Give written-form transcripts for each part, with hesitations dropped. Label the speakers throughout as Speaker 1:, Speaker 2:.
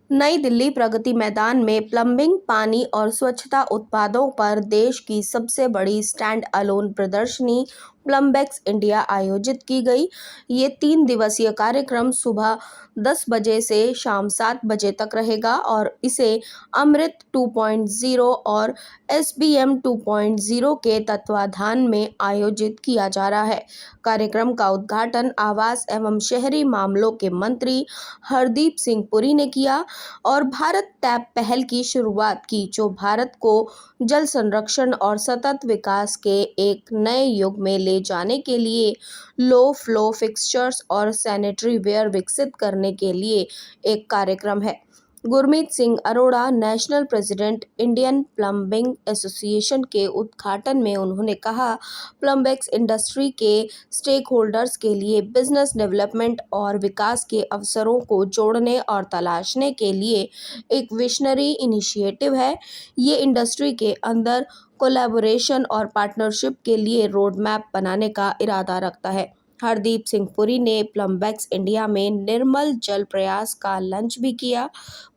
Speaker 1: नई दिल्ली प्रगति मैदान में प्लम्बिंग, पानी और स्वच्छता उत्पादों पर देश की सबसे बड़ी स्टैंड अलोन प्रदर्शनी प्लम्बेक्स इंडिया आयोजित की गई। ये 3 दिवसीय कार्यक्रम सुबह 10 बजे से शाम 7 बजे तक रहेगा और इसे अमृत 2.0 और SBM 2.0 के तत्वाधान में आयोजित किया जा रहा है। कार्यक्रम का उद्घाटन आवास एवं शहरी मामलों के मंत्री हरदीप सिंह पुरी ने किया और भारत टैप पहल की शुरुआत की, जो भारत को जल संरक्षण और सतत विकास के एक नए युग में ले जाने के लिए लो फ्लो फिक्सचर्स और सैनिटरी वेयर विकसित करने के लिए एक कार्यक्रम है। Gurmeet Singh Arora, national president Indian plumbing association के उद्घाटन में उन्होंने कहा, प्लम्बेक्स इंडस्ट्री के स्टेक होल्डर्स के लिए बिजनेस डेवलपमेंट और विकास के अवसरों को जोड़ने और तलाशने के लिए एक विशनरी इनिशिएटिव है। ये इंडस्ट्री के अंदर कोलैबोरेशन और पार्टनरशिप के लिए रोड मैप बनाने का इरादा रखता है। हरदीप सिंह पुरी ने प्लम्बेक्स इंडिया में निर्मल जल प्रयास का लॉन्च भी किया।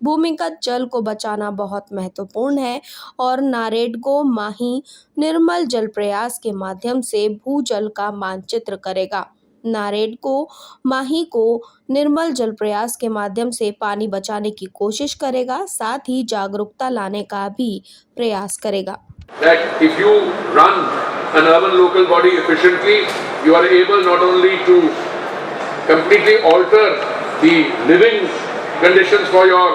Speaker 1: भूमिगत जल को बचाना बहुत महत्वपूर्ण है और नारेडगो माही निर्मल जल प्रयास के माध्यम से भूजल का मानचित्र करेगा। नारेडगो माही को निर्मल जल प्रयास के माध्यम से पानी बचाने की कोशिश करेगा, साथ ही जागरूकता लाने का भी प्रयास करेगा।
Speaker 2: That if you run an urban local body efficiently, you are able not only to completely alter the living conditions for your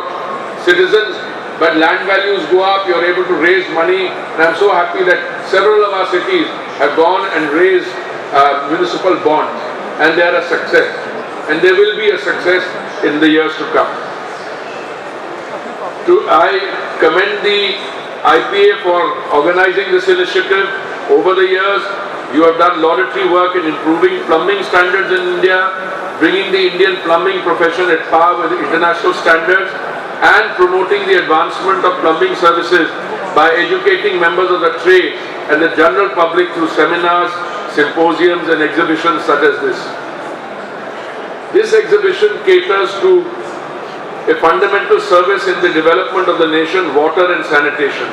Speaker 2: citizens, but land values go up, you are able to raise money, and I am so happy that several of our cities have gone and raised municipal bonds, and they are a success, and they will be a success in the years to come. I commend the IPA for organizing this initiative. Over the years, you have done laudatory work in improving plumbing standards in India, bringing the Indian plumbing profession at par with international standards, and promoting the advancement of plumbing services by educating members of the trade and the general public through seminars, symposiums, and exhibitions such as this. This exhibition caters to a fundamental service in the development of the nation, water and sanitation.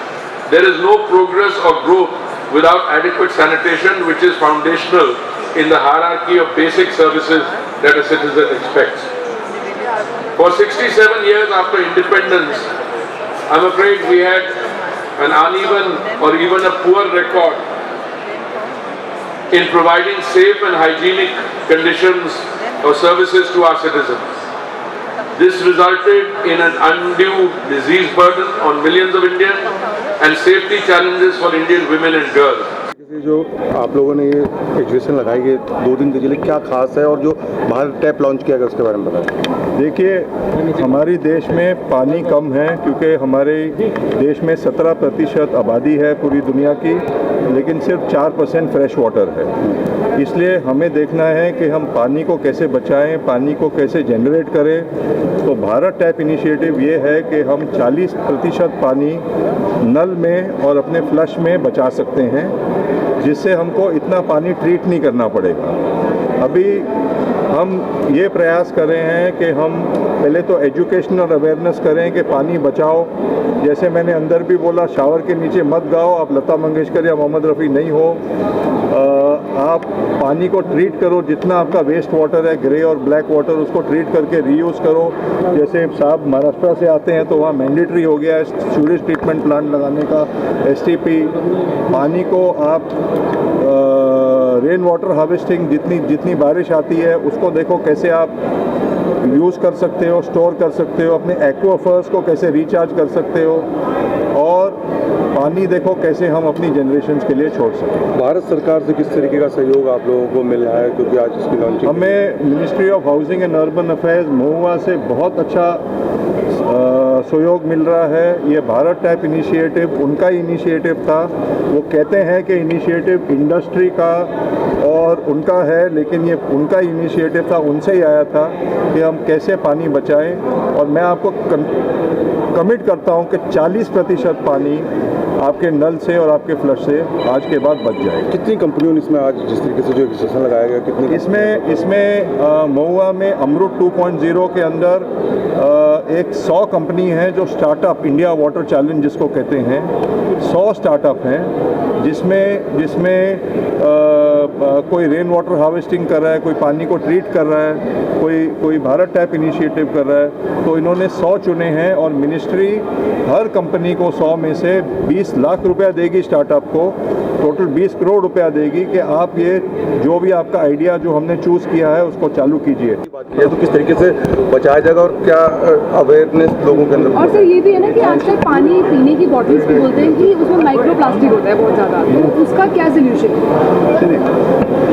Speaker 2: There is no progress or growth without adequate sanitation, which is foundational in the hierarchy of basic services that a citizen expects. For 67 years after independence, I'm afraid we had an uneven or even a poor record in providing safe and hygienic conditions or services to our citizens. This resulted in an undue disease burden on millions of Indians and safety challenges for Indian women and girls.
Speaker 3: जो आप लोगों ने ये exhibition लगाई है 2 दिन के लिए, क्या खास है और जो भारत टैप लॉन्च किया गया उसके बारे में बताएं।
Speaker 4: देखिए, हमारी देश में पानी कम है क्योंकि हमारे देश में 17% आबादी है पूरी दुनिया की, लेकिन सिर्फ 4% फ्रेश वाटर है। इसलिए हमें देखना है कि हम पानी को कैसे बचाएं, पानी को कैसे जनरेट करें। तो भारत टैप इनिशिएटिव ये है कि हम 40% पानी नल में और अपने फ्लश में बचा सकते हैं, जिससे हमको इतना पानी ट्रीट नहीं करना पड़ेगा। अभी हम ये प्रयास कर रहे हैं कि हम पहले तो एजुकेशनल अवेयरनेस करें कि पानी बचाओ। जैसे मैंने अंदर भी बोला, शावर के नीचे मत गाओ, आप लता मंगेशकर या मोहम्मद रफ़ी नहीं हो। आप पानी को ट्रीट करो, जितना आपका वेस्ट वाटर है, ग्रे और ब्लैक वाटर, उसको ट्रीट करके रीयूज़ करो। जैसे साहब महाराष्ट्र से आते हैं तो वहाँ मैंडेटरी हो गया है सीवेज ट्रीटमेंट प्लांट लगाने का, STP। पानी को आप रेन वाटर हार्वेस्टिंग, जितनी बारिश आती है उसको देखो कैसे आप यूज़ कर सकते हो, स्टोर कर सकते हो, अपने एक्वाफर्स को कैसे रिचार्ज कर सकते हो, और पानी देखो कैसे हम अपनी जनरेशन्स के लिए छोड़ सकें।
Speaker 3: भारत सरकार से किस तरीके का सहयोग आप लोगों को मिल रहा है, क्योंकि आज इसकी लॉन्चिंग
Speaker 4: हमें ministry of housing and urban affairs MoHUA से बहुत अच्छा सहयोग मिल रहा है। ये भारत टैप इनिशिएटिव उनका इनिशिएटिव था। वो कहते हैं कि इनिशिएटिव इंडस्ट्री का और उनका है, लेकिन ये उनका इनिशिएटिव था, उनसे ही आया था कि हम कैसे पानी बचाएं। और मैं आपको कमिट करता हूं कि 40% पानी आपके नल से और आपके फ्लश से आज के बाद बच जाएगा।
Speaker 3: कितनी कंपनियों ने इसमें आज जिस तरीके से जो एग्जीबिशन लगाया गया, कितनी
Speaker 4: इसमें महुआ में अमृत 2.0 के अंदर एक 100 कंपनी है जो स्टार्टअप इंडिया वाटर चैलेंज जिसको कहते हैं, 100 स्टार्टअप हैं जिसमें कोई रेन वाटर हार्वेस्टिंग कर रहा है, कोई पानी को ट्रीट कर रहा है, कोई भारत टैप इनिशिएटिव कर रहा है। तो इन्होंने 100 चुने हैं और मिनिस्ट्री हर कंपनी को 100 में से 20 लाख रुपया देगी, स्टार्टअप को टोटल 20 करोड़ रुपया देगी कि आप ये जो भी आपका आइडिया जो हमने चूज़ किया है उसको चालू कीजिए।
Speaker 3: ये तो किस तरीके से बचाया जाएगा और क्या अवेयरनेस लोगों के अंदर?
Speaker 5: और सर ये भी है ना कि आजकल पानी पीने की बॉटल्स भी बोलते हैं कि उसमें माइक्रो प्लास्टिक होता है बहुत ज़्यादा, तो उसका क्या सोल्यूशन है?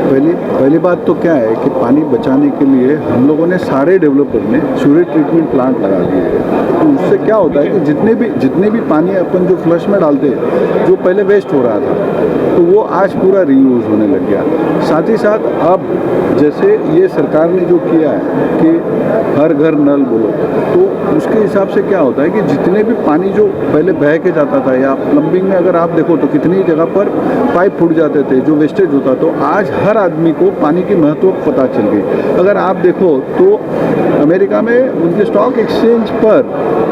Speaker 6: पहली बात तो क्या है कि पानी बचाने के लिए हम लोगों ने सारे डेवलपर ने सीवेज ट्रीटमेंट प्लांट लगा दिए हैं। तो उससे क्या होता है कि जितने भी पानी अपन जो फ्लश में डालते हैं, जो पहले वेस्ट हो रहा था, तो वो आज पूरा रीयूज होने लग गया। साथ ही साथ अब जैसे ये सरकार ने जो किया है कि हर घर नल बोलो, तो उसके हिसाब से क्या होता है कि जितने भी पानी जो पहले बह के जाता था, या प्लम्बिंग में अगर आप देखो तो कितनी जगह पर पाइप फूट जाते थे, जो वेस्टेज होता, तो आज हर आदमी को पानी की महत्व पता चल गई। अगर आप देखो तो अमेरिका में उनके स्टॉक एक्सचेंज पर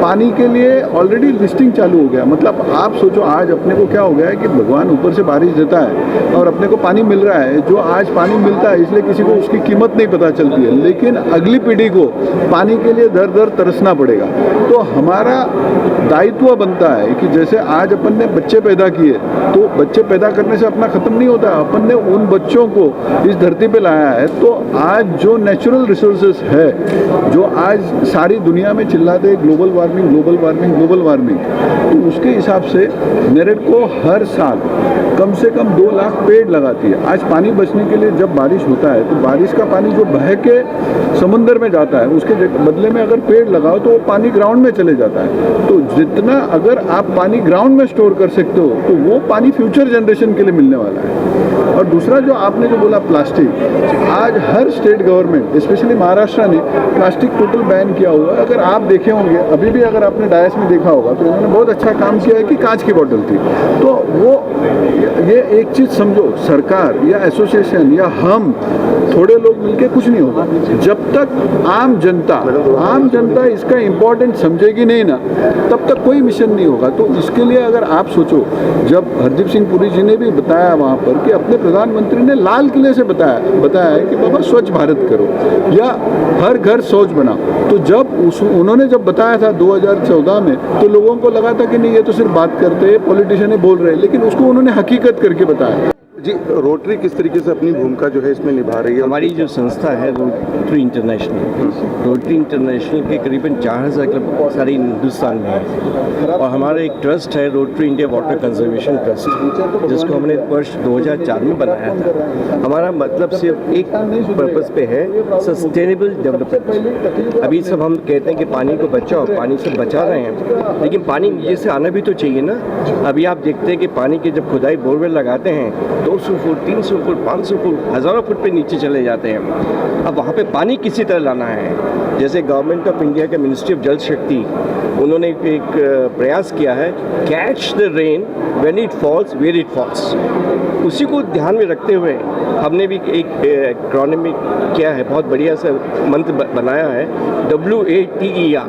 Speaker 6: पानी के लिए ऑलरेडी लिस्टिंग चालू हो गया। मतलब आप सोचो आज अपने को क्या हो गया है कि भगवान ऊपर से बारिश देता है और अपने को पानी मिल रहा है, जो आज पानी मिलता है इसलिए किसी को उसकी कीमत नहीं पता चलती है, लेकिन अगली पीढ़ी को पानी के लिए दर दर तरसना पड़ेगा। तो हमारा दायित्व बनता है कि जैसे आज अपन ने बच्चे पैदा किए, तो बच्चे पैदा करने से अपना ख़त्म नहीं होता, अपन ने उन बच्चों को इस धरती पे लाया है। तो आज जो नेचुरल रिसोर्सेस है, जो आज सारी दुनिया में चिल्लाते हैं global warming global warming global warming, तो उसके हिसाब से मेरठ को हर साल कम से कम 2 लाख पेड़ लगाती है। आज पानी बचने के लिए जब बारिश होता है तो बारिश का पानी जो बह के समुंदर में जाता है, उसके बदले में अगर पेड़ लगाओ तो वो पानी ग्राउंड में चले जाता है। तो जितना अगर आप पानी ग्राउंड में स्टोर कर सकते हो, तो वो पानी फ्यूचर जनरेशन के लिए मिलने वाला है। और दूसरा जो आपने जो बोला प्लास्टिक, आज हर स्टेट गवर्नमेंट स्पेशली महाराष्ट्र ने प्लास्टिक टोटल बैन किया हुआ है। अगर आप देखे होंगे, अभी भी अगर आपने डायस में देखा होगा, तो इन्होंने बहुत अच्छा काम किया है कि कांच की बोतल थी। तो वो ये एक चीज़ समझो, सरकार या एसोसिएशन या हम थोड़े लोग मिलके कुछ नहीं होगा जब तक आम जनता इसका इम्पोर्टेंट समझेगी नहीं ना, तब तक कोई मिशन नहीं होगा। तो इसके लिए अगर आप सोचो, जब हरदीप सिंह पुरी जी ने भी बताया वहाँ पर कि अपने प्रधानमंत्री ने लाल किले से बताया है कि बाबा स्वच्छ भारत करो या हर घर शौच बनाओ, तो जब उन्होंने जब बताया था 2014 में, तो लोगों को लगा था कि नहीं ये तो सिर्फ बात करते हैं, पॉलिटिशियन बोल रहे हैं, लेकिन उसको उन्होंने हकीकत करके बताया।
Speaker 3: जी, रोटरी किस तरीके से अपनी भूमिका जो है इसमें निभा रही है?
Speaker 7: हमारी जो संस्था है रोटरी इंटरनेशनल के करीबन 4000 क्लब सारे हिंदुस्तान में है, और हमारा एक ट्रस्ट है rotary India water conservation trust, जिसको हमने वर्ष 2004 में बनाया था। हमारा मतलब सिर्फ एक पर्पस पे है, सस्टेनेबल डेवलपमेंट। अभी सब हम कहते हैं कि पानी को बचाओ, पानी से बचा रहे हैं, लेकिन पानी नीचे से आना भी तो चाहिए ना। अभी आप देखते हैं कि पानी के जब खुदाई बोरवेल लगाते हैं 200 फुट 300 फुट 500 फुट हज़ारों फुट पे नीचे चले जाते हैं। अब वहाँ पे पानी किसी तरह लाना है। जैसे गवर्नमेंट ऑफ इंडिया के मिनिस्ट्री ऑफ जल शक्ति, उन्होंने एक प्रयास किया है, catch the rain when it falls where it falls. उसी को ध्यान में रखते हुए हमने भी एक एक्रोनिमी किया है, बहुत बढ़िया सा मंत्र बनाया है, WATER।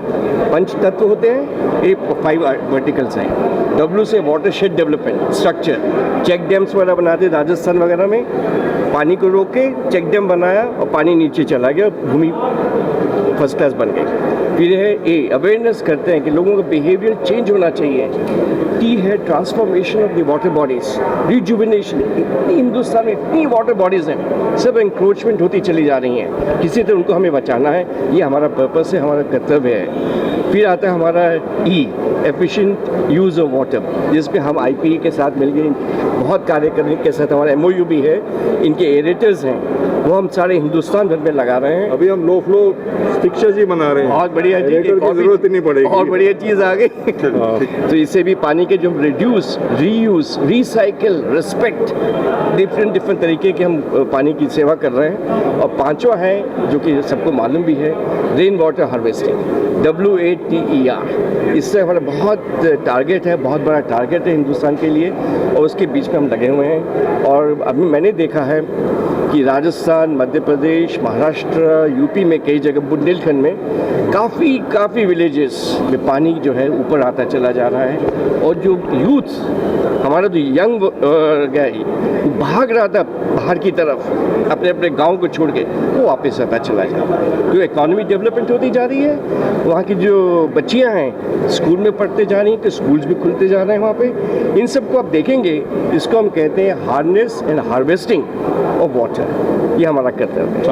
Speaker 7: 5 तत्व होते हैं, 5 वर्टिकल्स हैं। W से watershed development structure, check dams वगैरह बनाते राजस्थान वगैरह में, पानी को रोक के चेक डैम बनाया और पानी नीचे चला गया, भूमि फर्स्ट क्लास बन गई। फिर है A, अवेयरनेस करते हैं कि लोगों का बिहेवियर चेंज होना चाहिए। T है transformation of the water bodies, rejuvenation. Hindustan में इतनी वाटर बॉडीज़ हैं, सब इंक्रोचमेंट होती चली जा रही हैं, किसी तरह उनको हमें बचाना है, ये हमारा पर्पस है, हमारा कर्तव्य है। फिर आता है हमारा E, efficient use of water, जिसमें हम IPA के साथ मिलकर बहुत कार्य करने के साथ हमारा MOU भी है। इनके एरेटर्स हैं, वो हम सारे हिंदुस्तान भर में लगा रहे हैं।
Speaker 4: अभी हम लो फ्लो फिक्सर्स ही बना रहे हैं,
Speaker 7: बहुत बढ़िया जी,
Speaker 4: जरूरत ही नहीं पड़ेगी,
Speaker 7: बहुत बढ़िया चीज़ आ गई। तो इससे भी पानी के जो reduce, reuse, recycle, respect, different तरीके के हम पानी की सेवा कर रहे हैं। और 5वां है जो कि सबको मालूम भी है, रेन वाटर हार्वेस्टिंग, WATER। इससे हमारा बहुत टारगेट है, बहुत बड़ा टारगेट है हिंदुस्तान के लिए, और उसके बीच में हम लगे हुए हैं। और अभी मैंने देखा है कि राजस्थान, मध्य प्रदेश, महाराष्ट्र, यूपी में कई जगह बुंदेलखंड में काफ़ी विलेजेस में पानी जो है ऊपर आता चला जा रहा है और जो यूथ हमारा तो यंग गए वो भाग रहा था बाहर की तरफ अपने अपने गांव को छोड़ के, वो वापस आता चला जा रहा है। तो इकॉनमी डेवलपमेंट होती जा रही है, वहाँ की जो बच्चियाँ हैं स्कूल में पढ़ते जा रही हैं तो स्कूल्स भी खुलते जा रहे हैं वहाँ पे। इन सबको आप देखेंगे, इसको हम कहते हैं harness and harvesting of water, ये हमारा कर्तव्य है।